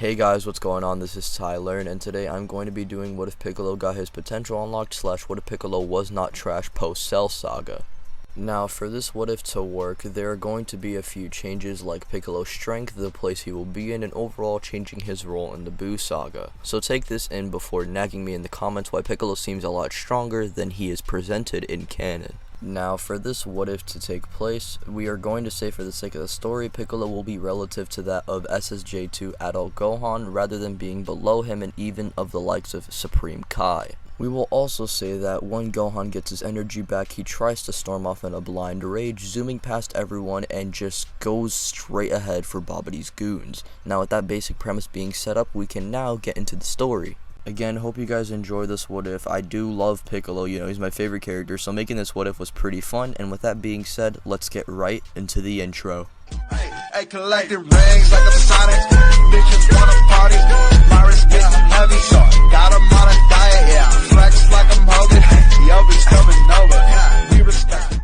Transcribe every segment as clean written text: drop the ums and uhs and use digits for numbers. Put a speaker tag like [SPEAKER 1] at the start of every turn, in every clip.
[SPEAKER 1] Hey guys, what's going on? This is Tylearn, and today I'm going to be doing what if Piccolo got his potential unlocked / what if Piccolo was not trash post Cell Saga. Now for this what if to work, there are going to be a few changes like Piccolo's strength, the place he will be in, and overall changing his role in the Buu saga. So take this in before nagging me in the comments why Piccolo seems a lot stronger than he is presented in canon. Now for this what if to take place, we are going to say for the sake of the story, Piccolo will be relative to that of SSJ2 adult Gohan rather than being below him and even of the likes of Supreme Kai. We will also say that when Gohan gets his energy back, he tries to storm off in a blind rage, zooming past everyone and just goes straight ahead for Babadis goons. Now with that basic premise being set up, we can now get into the story. Again, hope you guys enjoy this what if. I do love Piccolo, he's my favorite character, so making this what if was pretty fun, and with that being said, let's get right into the intro.
[SPEAKER 2] Hey, collecting rings like a Sonic. Bitches wanna party. My wrist getting heavy. Got 'em on a diet, yeah. Flex like I'm Hogan. Yo, be coming over. We respect.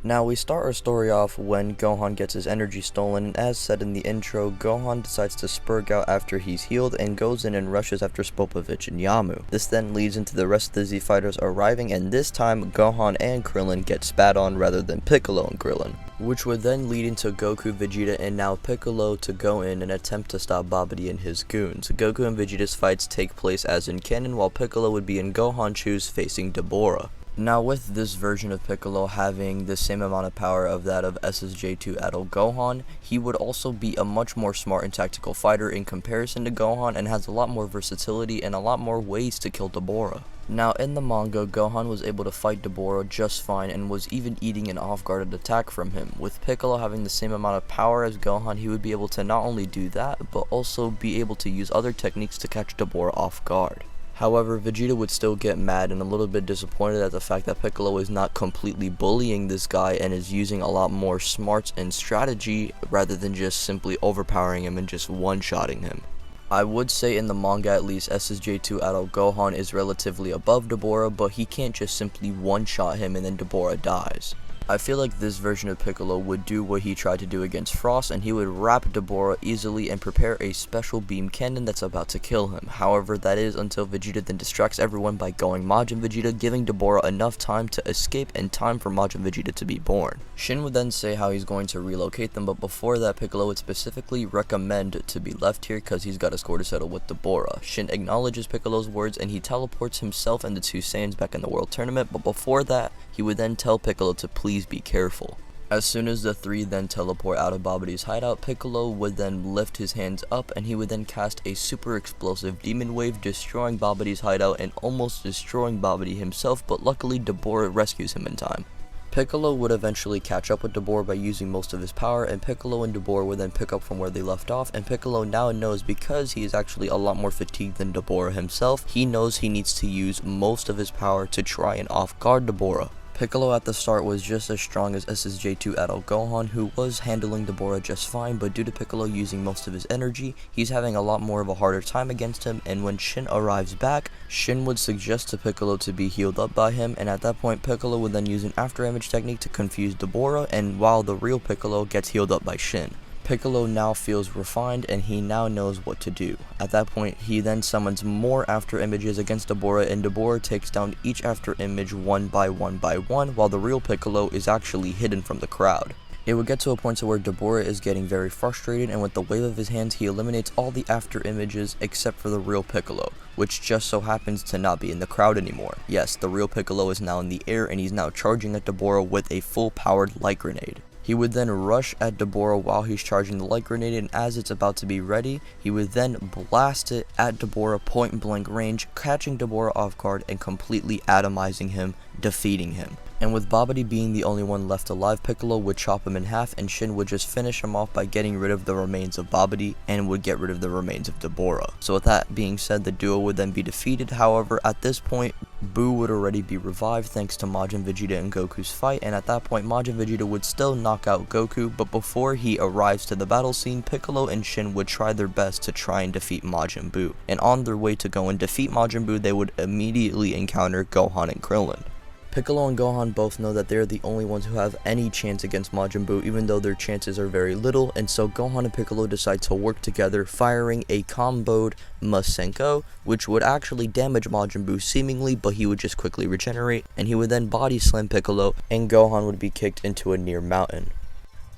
[SPEAKER 1] Now we start our story off when Gohan gets his energy stolen, and as said in the intro, Gohan decides to spurg out after he's healed and goes in and rushes after Spopovich and Yamu. This then leads into the rest of the Z Fighters arriving, and this time Gohan and Krillin get spat on rather than Piccolo and Krillin, which would then lead into Goku, Vegeta, and now Piccolo to go in and attempt to stop Babidi and his goons. Goku and Vegeta's fights take place as in canon, while Piccolo would be in Gohan shoes facing Dabura. Now with this version of Piccolo having the same amount of power of that of SSJ2 adult Gohan, he would also be a much more smart and tactical fighter in comparison to Gohan and has a lot more versatility and a lot more ways to kill Dabura. Now in the manga, Gohan was able to fight Dabura just fine and was even eating an off-guarded attack from him. With Piccolo having the same amount of power as Gohan, he would be able to not only do that, but also be able to use other techniques to catch Dabura off guard. However, Vegeta would still get mad and a little bit disappointed at the fact that Piccolo is not completely bullying this guy and is using a lot more smarts and strategy rather than just simply overpowering him and just one-shotting him. I would say in the manga at least, SSJ2 adult Gohan is relatively above Dabura, but he can't just simply one-shot him and then Dabura dies. I feel like this version of Piccolo would do what he tried to do against Frost, and he would wrap Dabura easily and prepare a special beam cannon that's about to kill him. However, that is until Vegeta then distracts everyone by going Majin Vegeta, giving Dabura enough time to escape and time for Majin Vegeta to be born. Shin would then say how he's going to relocate them, but before that, Piccolo would specifically recommend to be left here because he's got a score to settle with Dabura. Shin acknowledges Piccolo's words and he teleports himself and the two Saiyans back in the World Tournament, but before that, he would then tell Piccolo to please be careful. As soon as the three then teleport out of Babadi's hideout, Piccolo would then lift his hands up and he would then cast a super explosive demon wave, destroying Babadi's hideout and almost destroying Babidi himself, but luckily Dabura rescues him in time. Piccolo would eventually catch up with Dabura by using most of his power, and Piccolo and Dabura would then pick up from where they left off, and Piccolo now knows, because he is actually a lot more fatigued than Dabura himself, he knows he needs to use most of his power to try and off-guard Dabura. Piccolo at the start was just as strong as SSJ2 adult Gohan, who was handling Dabura just fine, but due to Piccolo using most of his energy, he's having a lot more of a harder time against him, and when Shin arrives back, Shin would suggest to Piccolo to be healed up by him, and at that point Piccolo would then use an after image technique to confuse Dabura, and while the real Piccolo gets healed up by Shin. Piccolo now feels refined and he now knows what to do. At that point, he then summons more after images against Dabura, and Dabura takes down each after image one by one while the real Piccolo is actually hidden from the crowd. It would get to a point to where Dabura is getting very frustrated, and with the wave of his hands he eliminates all the after images except for the real Piccolo, which just so happens to not be in the crowd anymore. Yes, the real Piccolo is now in the air and he's now charging at Dabura with a full powered light grenade. He would then rush at Dabura while he's charging the light grenade, and as it's about to be ready, he would then blast it at Dabura point blank range, catching Dabura off guard and completely atomizing him, defeating him. And with Babidi being the only one left alive, Piccolo would chop him in half, and Shin would just finish him off by getting rid of the remains of Babidi and would get rid of the remains of Dabura. So with that being said, the duo would then be defeated. However, at this point, Buu would already be revived thanks to Majin Vegeta and Goku's fight, and at that point Majin Vegeta would still knock out Goku, but before he arrives to the battle scene, Piccolo and Shin would try their best to try and defeat Majin Buu. And on their way to go and defeat Majin Buu, they would immediately encounter Gohan and Krillin. Piccolo and Gohan both know that they're the only ones who have any chance against Majin Buu, even though their chances are very little, and so Gohan and Piccolo decide to work together, firing a comboed Masenko, which would actually damage Majin Buu seemingly, but he would just quickly regenerate, and he would then body slam Piccolo, and Gohan would be kicked into a near mountain.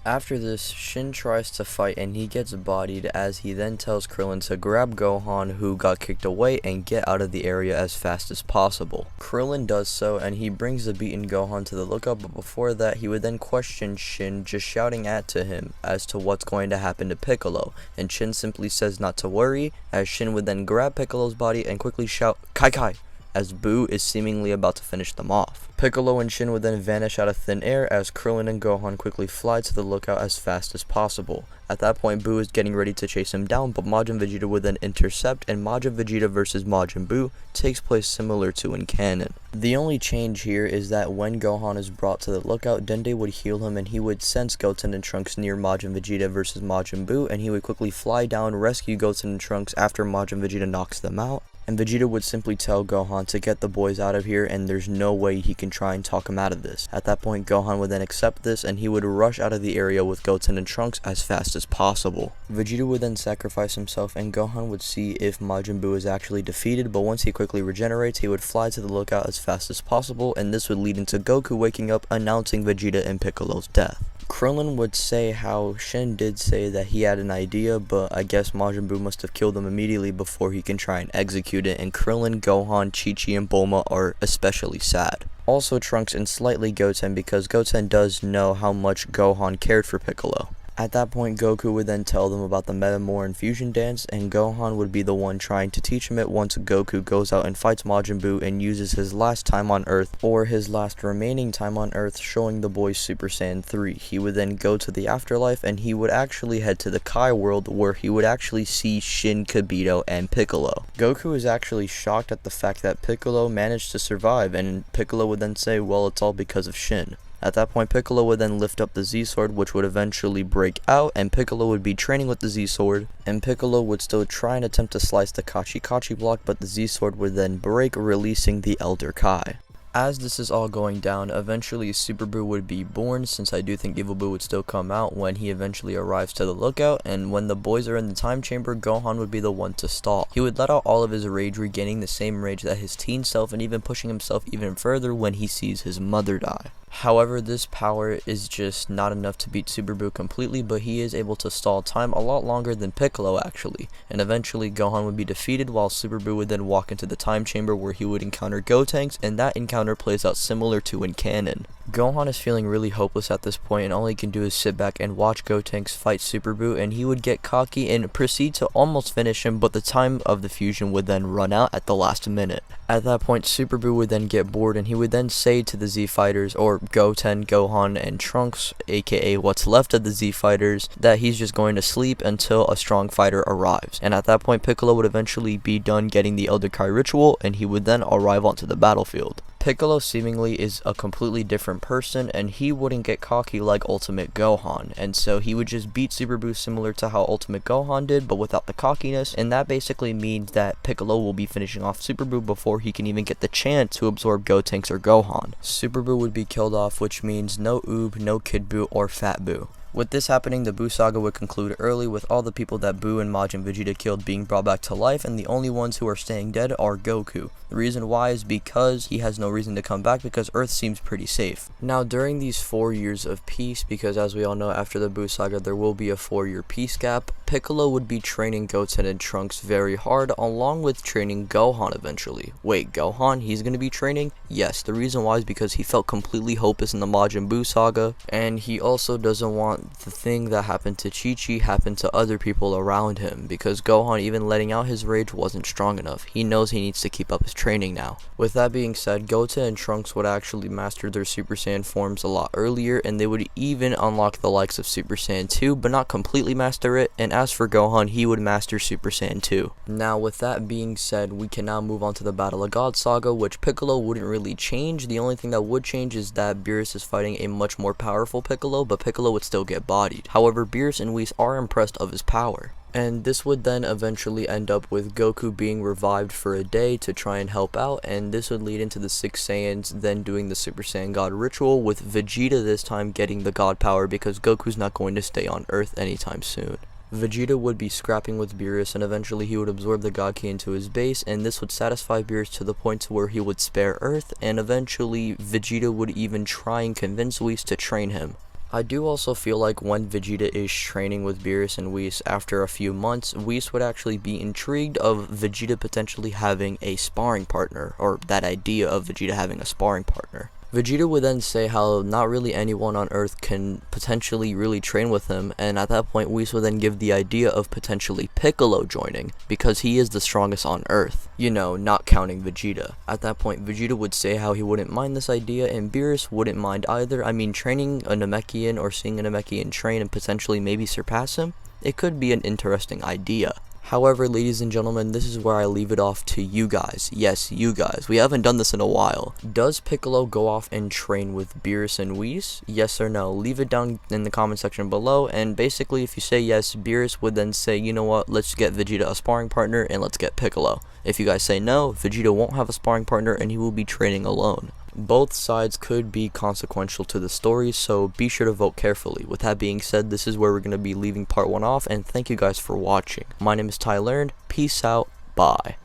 [SPEAKER 1] After this, Shin tries to fight and he gets bodied, as he then tells Krillin to grab Gohan, who got kicked away, and get out of the area as fast as possible. Krillin does so and he brings the beaten Gohan to the lookout, but before that he would then question Shin, just shouting to him as to what's going to happen to Piccolo, and Shin simply says not to worry, as Shin would then grab Piccolo's body and quickly shout "Kai Kai!" as Buu is seemingly about to finish them off. Piccolo and Shin would then vanish out of thin air as Krillin and Gohan quickly fly to the lookout as fast as possible. At that point, Buu is getting ready to chase him down, but Majin Vegeta would then intercept, and Majin Vegeta vs Majin Buu takes place similar to in canon. The only change here is that when Gohan is brought to the lookout, Dende would heal him and he would sense Goten and Trunks near Majin Vegeta vs Majin Buu, and he would quickly fly down, rescue Goten and Trunks after Majin Vegeta knocks them out. And Vegeta would simply tell Gohan to get the boys out of here, and there's no way he can try and talk him out of this. At that point, Gohan would then accept this, and he would rush out of the area with Goten and Trunks as fast as possible. Vegeta would then sacrifice himself, and Gohan would see if Majin Buu is actually defeated, but once he quickly regenerates, he would fly to the lookout as fast as possible, and this would lead into Goku waking up, announcing Vegeta and Piccolo's death. Krillin would say how Shin did say that he had an idea, but I guess Majin Buu must have killed him immediately before he can try and execute it, and Krillin, Gohan, Chi-Chi, and Bulma are especially sad. Also Trunks and slightly Goten, because Goten does know how much Gohan cared for Piccolo. At that point, Goku would then tell them about the Metamorph Fusion dance, and Gohan would be the one trying to teach him it once Goku goes out and fights Majin Buu and uses his last time on Earth, or his last remaining time on Earth, showing the boys Super Saiyan 3. He would then go to the afterlife, and he would actually head to the Kai world, where he would actually see Shin, Kibito, and Piccolo. Goku is actually shocked at the fact that Piccolo managed to survive, and Piccolo would then say, well, it's all because of Shin. At that point, Piccolo would then lift up the Z-Sword, which would eventually break out, and Piccolo would be training with the Z-Sword, and Piccolo would still try and attempt to slice the Kachi block, but the Z-Sword would then break, releasing the Elder Kai. As this is all going down, eventually Super Buu would be born, since I do think Evil Buu would still come out when he eventually arrives to the lookout, and when the boys are in the time chamber, Gohan would be the one to stall. He would let out all of his rage, regaining the same rage that his teen self, and even pushing himself even further when he sees his mother die. However, this power is just not enough to beat Super Buu completely, but he is able to stall time a lot longer than Piccolo actually, and eventually Gohan would be defeated, while Super Buu would then walk into the time chamber where he would encounter Gotenks, and that encounter plays out similar to in canon. Gohan is feeling really hopeless at this point, and all he can do is sit back and watch Gotenks fight Super Buu, and he would get cocky and proceed to almost finish him, but the time of the fusion would then run out at the last minute. At that point, Super Buu would then get bored, and he would then say to the Z Fighters, or Goten, Gohan, and Trunks, aka what's left of the Z Fighters, that he's just going to sleep until a strong fighter arrives. And at that point, Piccolo would eventually be done getting the Elder Kai ritual, and he would then arrive onto the battlefield. Piccolo seemingly is a completely different person, and he wouldn't get cocky like Ultimate Gohan, and so he would just beat Super Buu similar to how Ultimate Gohan did, but without the cockiness, and that basically means that Piccolo will be finishing off Super Buu before he can even get the chance to absorb Gotenks or Gohan. Super Buu would be killed off, which means no Oob, no Kid Buu, or Fat Buu. With this happening, the Buu saga would conclude early, with all the people that Buu and Majin Vegeta killed being brought back to life, and the only ones who are staying dead are Goku. The reason why is because he has no reason to come back, because Earth seems pretty safe. Now, during these 4 years of peace, because as we all know, after the Buu saga there will be a 4-year peace gap, Piccolo would be training Goten and Trunks very hard, along with training Gohan eventually. Wait, Gohan? He's gonna be training? Yes, the reason why is because he felt completely hopeless in the Majin Buu saga, and he also doesn't want the thing that happened to Chi-Chi happen to other people around him, because Gohan, even letting out his rage, wasn't strong enough. He knows he needs to keep up his training now. With that being said, Goten and Trunks would actually master their Super Saiyan forms a lot earlier, and they would even unlock the likes of Super Saiyan 2, but not completely master it, and as for Gohan, he would master Super Saiyan 2. Now with that being said, we can now move on to the Battle of God saga, which Piccolo wouldn't really change. The only thing that would change is that Beerus is fighting a much more powerful Piccolo, but Piccolo would still get bodied. However, Beerus and Whis are impressed of his power. And this would then eventually end up with Goku being revived for a day to try and help out, and this would lead into the 6 Saiyans then doing the Super Saiyan God ritual, with Vegeta this time getting the God power because Goku's not going to stay on Earth anytime soon. Vegeta would be scrapping with Beerus, and eventually he would absorb the God Ki into his base, and this would satisfy Beerus to the point to where he would spare Earth, and eventually Vegeta would even try and convince Whis to train him. I do also feel like when Vegeta is training with Beerus and Whis after a few months, Whis would actually be intrigued of Vegeta potentially having a sparring partner, or that idea of Vegeta having a sparring partner. Vegeta would then say how not really anyone on Earth can potentially really train with him, and at that point Whis would then give the idea of potentially Piccolo joining, because he is the strongest on Earth, you know, not counting Vegeta. At that point Vegeta would say how he wouldn't mind this idea, and Beerus wouldn't mind either. I mean, training a Namekian or seeing a Namekian train and potentially maybe surpass him, it could be an interesting idea. However, ladies and gentlemen, this is where I leave it off to you guys. Yes, you guys. We haven't done this in a while. Does Piccolo go off and train with Beerus and Whis? Yes or no? Leave it down in the comment section below, and basically if you say yes, Beerus would then say, you know what, let's get Vegeta a sparring partner and let's get Piccolo. If you guys say no, Vegeta won't have a sparring partner and he will be training alone. Both sides could be consequential to the story, so be sure to vote carefully. With that being said, this is where we're going to be leaving part 1 off, and thank you guys for watching. My name is Tylearn. Peace out. Bye.